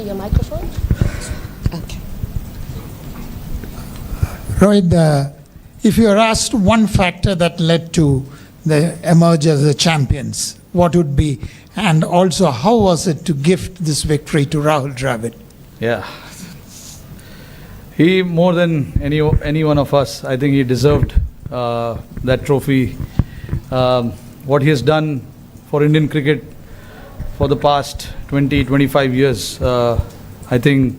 to your microphone. Okay. Rohit, if you are asked one factor that led to the emerge as the champions, what would be? And also, how was it to gift this victory to Rahul Dravid? Yeah. He, more than any one of us, I think he deserved that trophy. What he has done for Indian cricket for the past 20-25 years, I think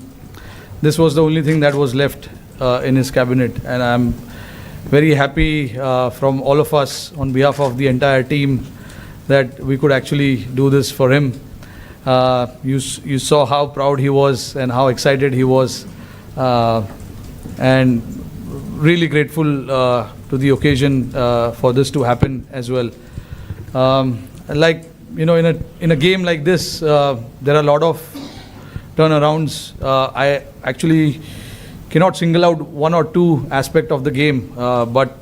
this was the only thing that was left in his cabinet. And I'm very happy from all of us on behalf of the entire team that we could actually do this for him. You saw how proud he was and how excited he was, and really grateful to the occasion for this to happen as well. Like, you know, in a game like this, there are a lot of turnarounds. I actually cannot single out one or two aspects of the game, but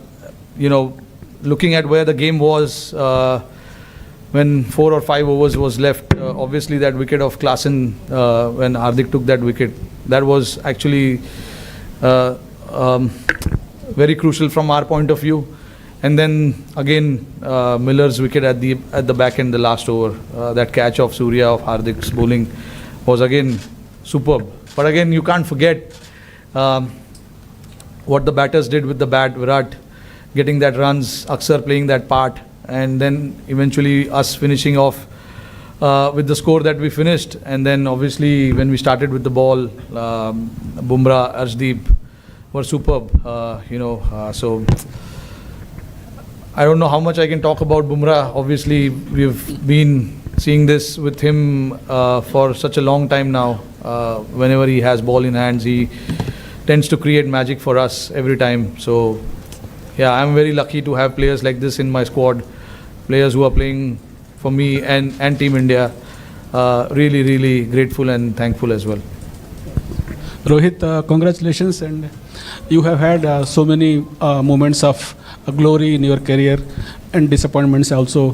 you know, looking at where the game was when 4 or 5 overs was left, obviously that wicket of Klaasen, when Hardik took that wicket, that was actually very crucial from our point of view. And then again, Miller's wicket at the back end, the last over, that catch of Surya of Hardik's bowling was again superb. But again, you can't forget what the batters did with the bat. Virat getting that runs, Akshar playing that part, and then eventually us finishing off with the score that we finished. And then obviously when we started with the ball, Bumrah, Arshdeep were superb. So I don't know how much I can talk about Bumrah. Obviously we've been seeing this with him for such a long time now. Whenever he has ball in hands, he tends to create magic for us every time. So yeah, I'm very lucky to have players like this in my squad, players who are playing for me and Team India. Really, really grateful and thankful as well. Rohit, congratulations, and you have had so many moments of glory in your career and disappointments also.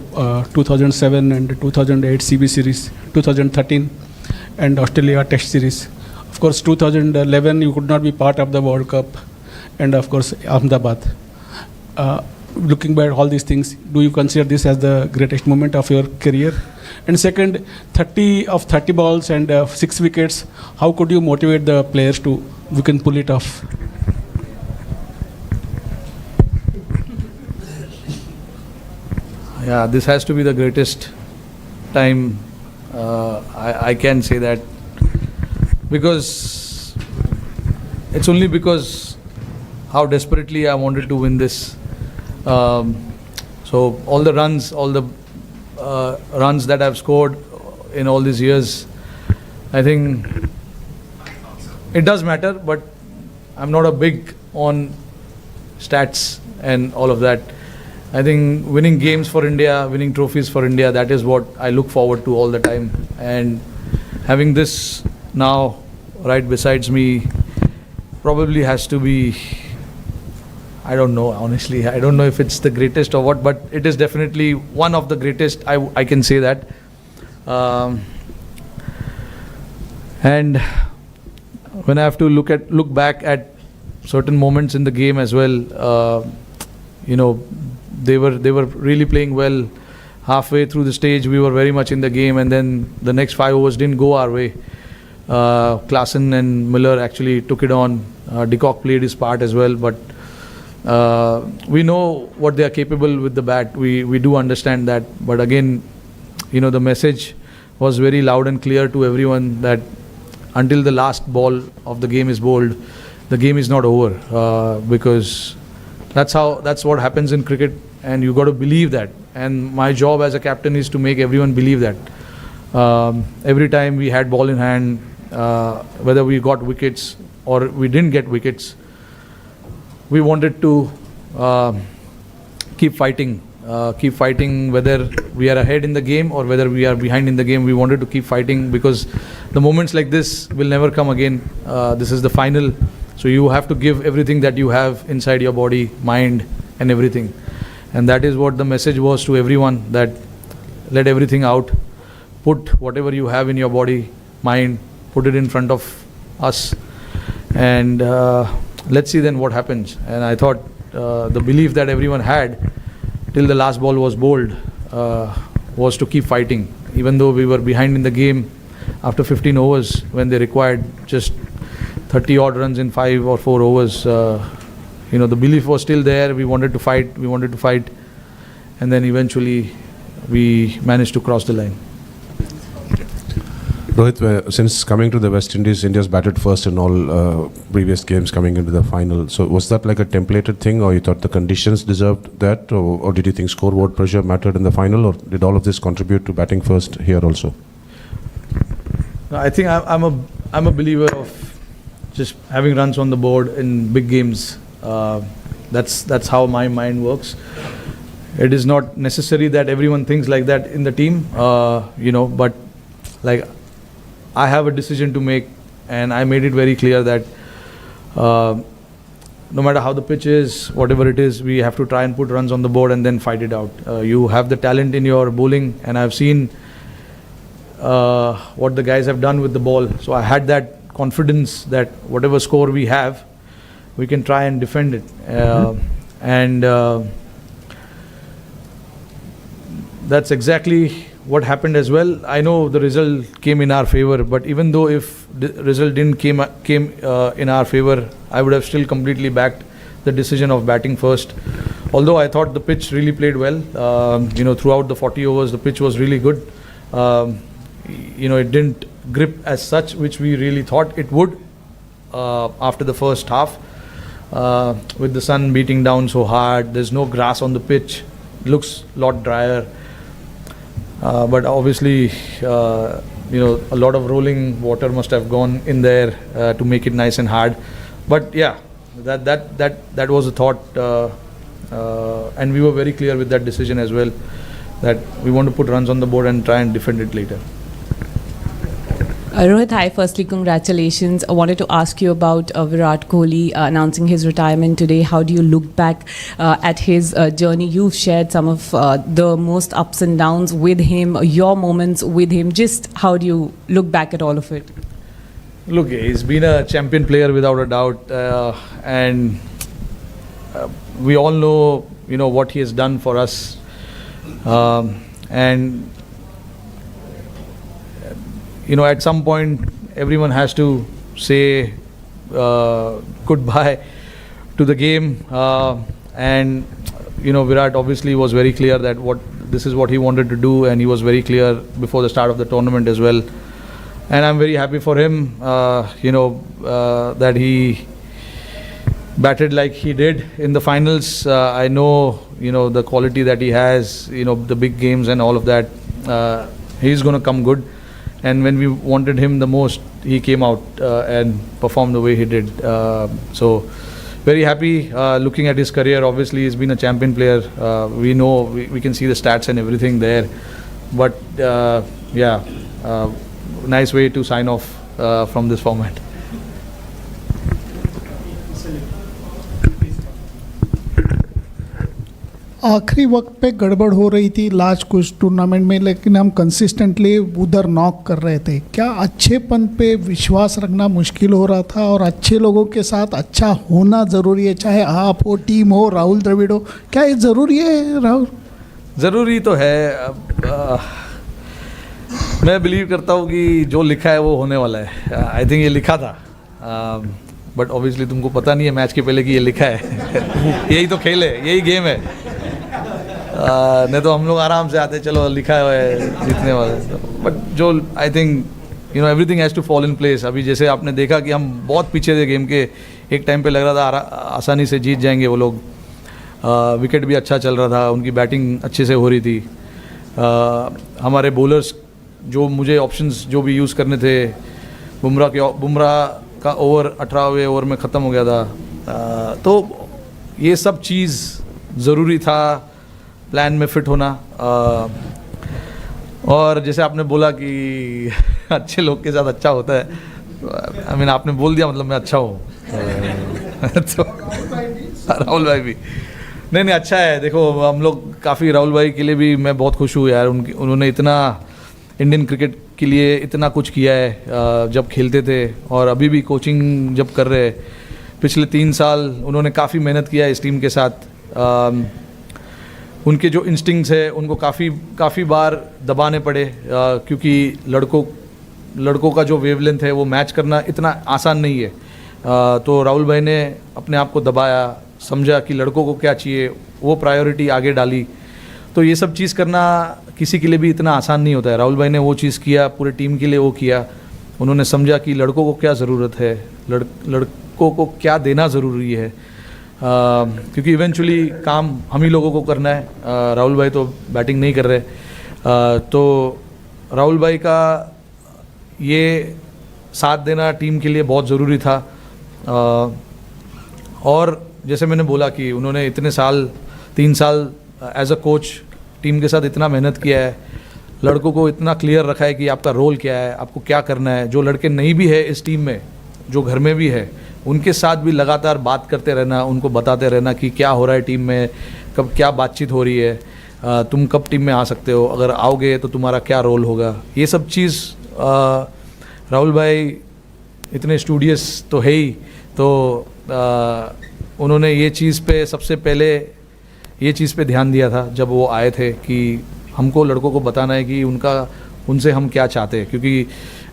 2007 and 2008 CB series, 2013 and Australia Test series. Of course, 2011 you could not be part of the World Cup, and of course Ahmedabad. Looking back at all these things, do you consider this as the greatest moment of your career? And second, 30 balls and 6 wickets, how could you motivate the players to, we can pull it off? Yeah, this has to be the greatest time. I can say that because it's only because how desperately I wanted to win this. So all the runs that I've scored in all these years, I think it does matter, but I'm not a big on stats and all of that. I think winning games for India, winning trophies for India, that is what I look forward to all the time. And having this now right besides me probably has to be, I don't know, honestly. I don't know if it's the greatest or what, but it is definitely one of the greatest. I can say that. And when I have to look back at certain moments in the game as well, they were really playing well. Halfway through the stage, we were very much in the game, and then the next 5 overs didn't go our way. Klaasen and Miller actually took it on. De Kock played his part as well, but we know what they are capable with the bat. We do understand that, but again, the message was very loud and clear to everyone that until the last ball of the game is bowled, the game is not over, because that's what happens in cricket, and you got to believe that. And my job as a captain is to make everyone believe that. Every time we had ball in hand, whether we got wickets or we didn't get wickets, we wanted to keep fighting, whether we are ahead in the game or whether we are behind in the game. We wanted to keep fighting because the moments like this will never come again. This is the final, so you have to give everything that you have inside your body, mind and everything. And that is what the message was to everyone, that let everything out, put whatever you have in your body, mind put it in front of us, and let's see then what happens. And I thought the belief that everyone had till the last ball was bowled was to keep fighting, even though we were behind in the game after 15 overs when they required just 30 odd runs in 5 or 4 overs. The belief was still there. We wanted to fight, and then eventually we managed to cross the line. Rohit, since coming to the West Indies, India's batted first in all previous games coming into the final. So was that like a templated thing, or you thought the conditions deserved that, or did you think scoreboard pressure mattered in the final, or did all of this contribute to batting first here also? I think I'm a believer of just having runs on the board in big games. That's how my mind works. It is not necessary that everyone thinks like that in the team, but like I have a decision to make, and I made it very clear that no matter how the pitch is, whatever it is, we have to try and put runs on the board and then fight it out. You have the talent in your bowling, and I've seen what the guys have done with the ball. So I had that confidence that whatever score we have, we can try and defend it. And that's exactly what happened as well. I know the result came in our favor, but even though if the result didn't came in our favor, I would have still completely backed the decision of batting first. Although I thought the pitch really played well, throughout the 40 overs, the pitch was really good. It didn't grip as such, which we really thought it would after the first half. With the sun beating down so hard, there's no grass on the pitch, looks a lot drier. But obviously, a lot of rolling water must have gone in there to make it nice and hard. But yeah, that was the thought, and we were very clear with that decision as well, that we want to put runs on the board and try and defend it later. Rohit, hi. Firstly, congratulations. I wanted to ask you about Virat Kohli announcing his retirement today. How do you look back at his journey? You've shared some of the most ups and downs with him, your moments with him. Just how do you look back at all of it? Look, he's been a champion player without a doubt, and we all know, what he has done for us, and at some point, everyone has to say goodbye to the game. And Virat obviously was very clear that this is what he wanted to do, and he was very clear before the start of the tournament as well. And I'm very happy for him, that he batted like he did in the finals. I know, the quality that he has, the big games and all of that. He's going to come good. And when we wanted him the most, he came out and performed the way he did. So very happy looking at his career. Obviously, he's been a champion player. We know, we can see the stats and everything there. But nice way to sign off from this format. आखिरी वक्त पे गड़बड़ हो रही थी last कुछ tournament में, लेकिन हम कंसिस्टेंटली उधर नॉक कर रहे थे. क्या अच्छेपन पे विश्वास रखना मुश्किल हो रहा था, और अच्छे लोगों के साथ अच्छा होना ज़रूरी है, चाहे आप हो, टीम हो, राहुल द्रविड़ हो? क्या ये ज़रूरी है राहुल? ज़रूरी तो है. मैं बिलीव करता हूँ कि जो लिखा है वो होने वाला है. आई थिंक ये लिखा था, बट ऑब्वियसली तुमको पता नहीं है मैच के पहले कि ये लिखा है. यही तो खेल है, यही गेम है. नहीं तो हम लोग आराम से आते, चलो लिखा है जीतने वाले. बट जो I think everything has to fall in place. अभी जैसे आपने देखा कि हम बहुत पीछे थे गेम के, एक टाइम पे लग रहा था आसानी से जीत जाएंगे वो लोग. विकेट भी अच्छा चल रहा था, उनकी बैटिंग अच्छे से हो रही थी. हमारे बॉलर्स जो मुझे ऑप्शंस जो भी यूज़ करने थे, बुमराह का ओवर 18वें ओवर में ख़त्म हो गया था. तो ये सब चीज़ ज़रूरी था, प्लान में फिट होना. और जैसे आपने बोला कि अच्छे लोग के साथ अच्छा होता है, आई मीन आपने बोल दिया, मतलब मैं अच्छा हूँ. तो राहुल भाई भी नहीं अच्छा है. देखो हम लोग काफ़ी, राहुल भाई के लिए भी मैं बहुत खुश हूँ यार. उन्होंने इतना इंडियन क्रिकेट के लिए इतना कुछ किया है जब खेलते थे और अभी भी कोचिंग जब कर रहे हैं। पिछले 3 साल उन्होंने काफ़ी मेहनत किया है इस टीम के साथ। उनके जो इंस्टिंक्ट्स है उनको काफ़ी बार दबाने पड़े क्योंकि लड़कों का जो वेवलेंथ है वो मैच करना इतना आसान नहीं है। तो राहुल भाई ने अपने आप को दबाया, समझा कि लड़कों को क्या चाहिए, वो प्रायोरिटी आगे डाली। तो ये सब चीज़ करना किसी के लिए भी इतना आसान नहीं होता है। राहुल भाई ने वो चीज़ किया, पूरे टीम के लिए वो किया। उन्होंने समझा कि लड़कों को क्या ज़रूरत है, लड़कों को क्या देना ज़रूरी है, क्योंकि इवेंचुअली काम हम ही लोगों को करना है। राहुल भाई तो बैटिंग नहीं कर रहे। तो राहुल भाई का ये साथ देना टीम के लिए बहुत ज़रूरी था। और जैसे मैंने बोला कि उन्होंने इतने साल 3 साल एज अ कोच टीम के साथ इतना मेहनत किया है, लड़कों को इतना क्लियर रखा है कि आपका रोल क्या है, आपको क्या करना है। जो लड़के नहीं भी है इस टीम में, जो घर में भी है, उनके साथ भी लगातार बात करते रहना, उनको बताते रहना कि क्या हो रहा है टीम में, कब क्या बातचीत हो रही है, तुम कब टीम में आ सकते हो, अगर आओगे तो तुम्हारा क्या रोल होगा। ये सब चीज़ राहुल भाई इतने स्टूडियस तो है ही, तो उन्होंने ये चीज़ पे सबसे पहले ये चीज़ पे ध्यान दिया था जब वो आए थे कि हमको लड़कों को बताना है कि उनसे हम क्या चाहते हैं, क्योंकि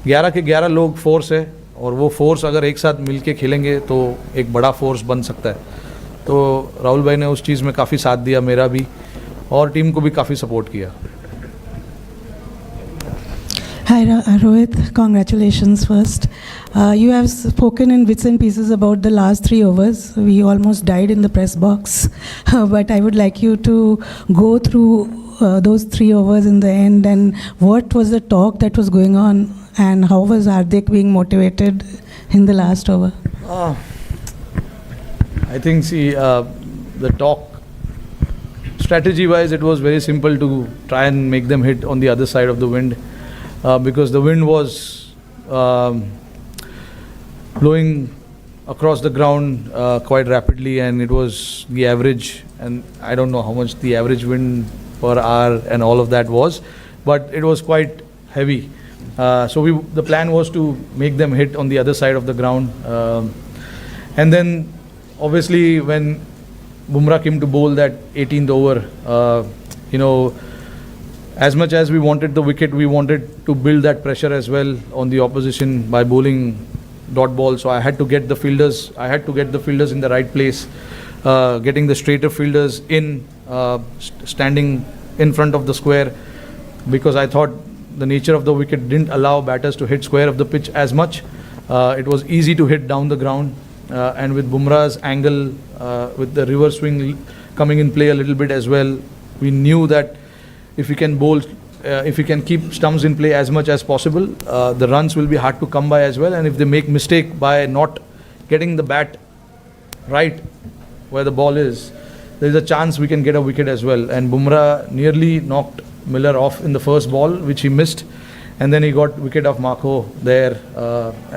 11 के 11 लोग फोर्स है और वो फोर्स अगर एक साथ मिल के खेलेंगे तो एक बड़ा फोर्स बन सकता है। तो राहुल भाई ने उस चीज़ में काफ़ी साथ दिया, मेरा भी, और टीम को भी काफ़ी सपोर्ट किया। Hi Rohit, congratulations first. You have spoken in bits and pieces about the last 3 overs. We almost died in the press box, but I would like you to go through those 3 overs in the end, and what was the talk that was going on, and how was Hardik being motivated in the last over? I think, the talk, strategy-wise, it was very simple to try and make them hit on the other side of the wind. Because the wind was blowing across the ground quite rapidly, and it was the average, and I don't know how much the average wind per hour and all of that was, but it was quite heavy. So the plan was to make them hit on the other side of the ground, and then obviously when Bumrah came to bowl that 18th over, as much as we wanted the wicket, we wanted to build that pressure as well on the opposition by bowling dot ball. So I had to get the fielders in the right place, getting the straighter fielders in, standing in front of the square, because I thought the nature of the wicket didn't allow batters to hit square of the pitch as much. It was easy to hit down the ground, and with Bumrah's angle, with the reverse swing coming in play a little bit as well, we knew that if we can bowl, if we can keep stumps in play as much as possible, the runs will be hard to come by as well. And if they make mistake by not getting the bat right where the ball is, there is a chance we can get a wicket as well. And Bumrah nearly knocked Miller off in the first ball, which he missed, and then he got wicket of Marco there.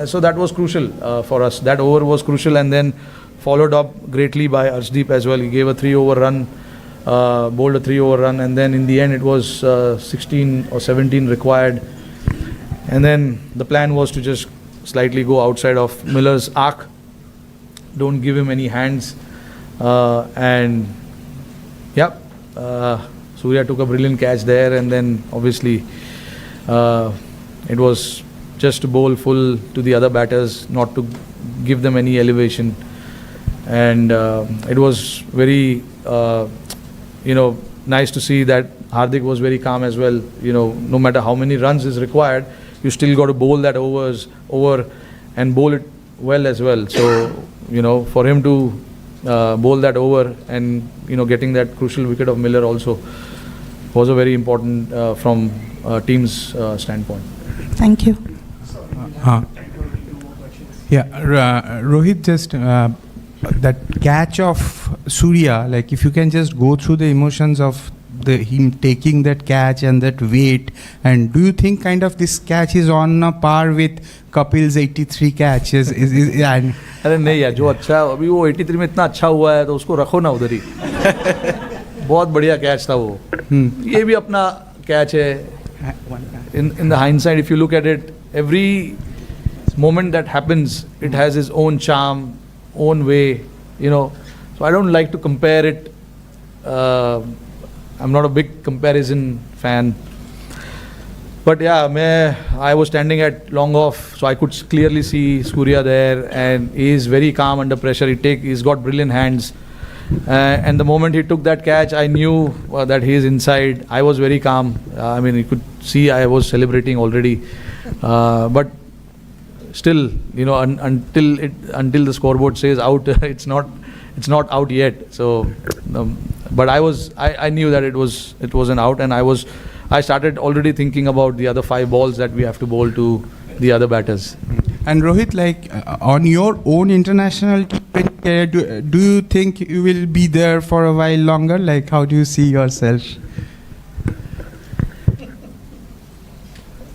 So that was crucial for us. That over was crucial, and then followed up greatly by Arshdeep as well. He gave a 3-over run. Bowled a 3-over run, and then in the end it was 16 or 17 required, and then the plan was to just slightly go outside of Miller's arc, don't give him any hands, and Surya took a brilliant catch there, and then obviously it was just to bowl full to the other batters, not to give them any elevation, and it was very nice to see that Hardik was very calm as well. No matter how many runs is required, you still got to bowl that over and bowl it well as well. So, for him to bowl that over and, getting that crucial wicket of Miller also was a very important from team's standpoint. Thank you. Rohit, just that catch of Surya, like if you can just go through the emotions of him taking that catch and that weight, and do you think kind of this catch is on a par with Kapil's 83 catches? अरे नहीं यार, जो अच्छा अभी वो 83 में इतना अच्छा हुआ है तो उसको रखो ना उधर ही। बहुत बढ़िया कैच था वो। ये भी अपना कैच है। in the hindsight, if you look at it, every moment that happens, it has its own charm, own way, you know. So I don't like to compare it. I'm not a big comparison fan. But yeah, I was standing at long off, so I could clearly see Surya there, and he is very calm under pressure. He's got brilliant hands. And the moment he took that catch, I knew that he is inside. I was very calm. I mean, you could see I was celebrating already. But still, you know, until the scoreboard says out, it's not out yet. So, but I knew that it wasn't out, and I started already thinking about the other 5 balls that we have to bowl to the other batters. And Rohit, like on your own international career, do you think you will be there for a while longer? Like, how do you see yourself?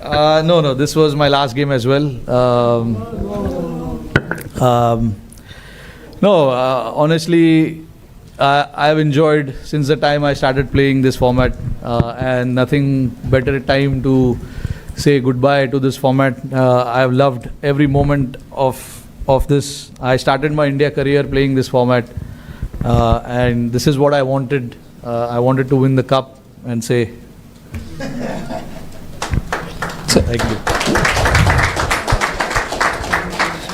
No, this was my last game as well. Honestly, I've enjoyed since the time I started playing this format, and nothing better time to say goodbye to this format. I've loved every moment of this. I started my India career playing this format, and this is what I wanted. I wanted to win the cup and say thank you.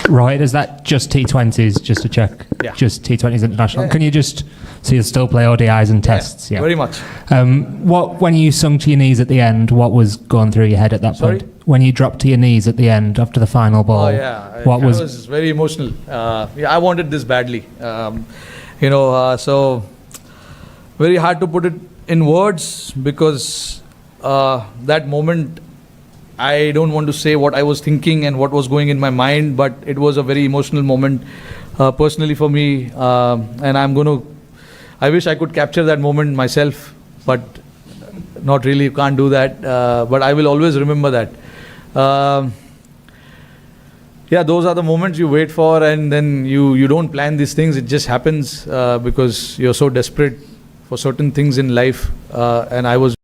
Right, is that just T20s, just to check? Yeah. Just T20s international. Yeah. Can you just, so you still play ODIs and tests? Yeah, very much. When you sunk to your knees at the end, what was going through your head at that Sorry? point? When you dropped to your knees at the end after the final ball, Oh yeah, what I was, was very emotional. I wanted this badly. So very hard to put it in words because that moment, I don't want to say what I was thinking and what was going in my mind, but it was a very emotional moment personally for me, and I wish I could capture that moment myself, but not really, can't do that, but I will always remember that. Those are the moments you wait for, and then you don't plan these things, it just happens because you're so desperate for certain things in life, and I was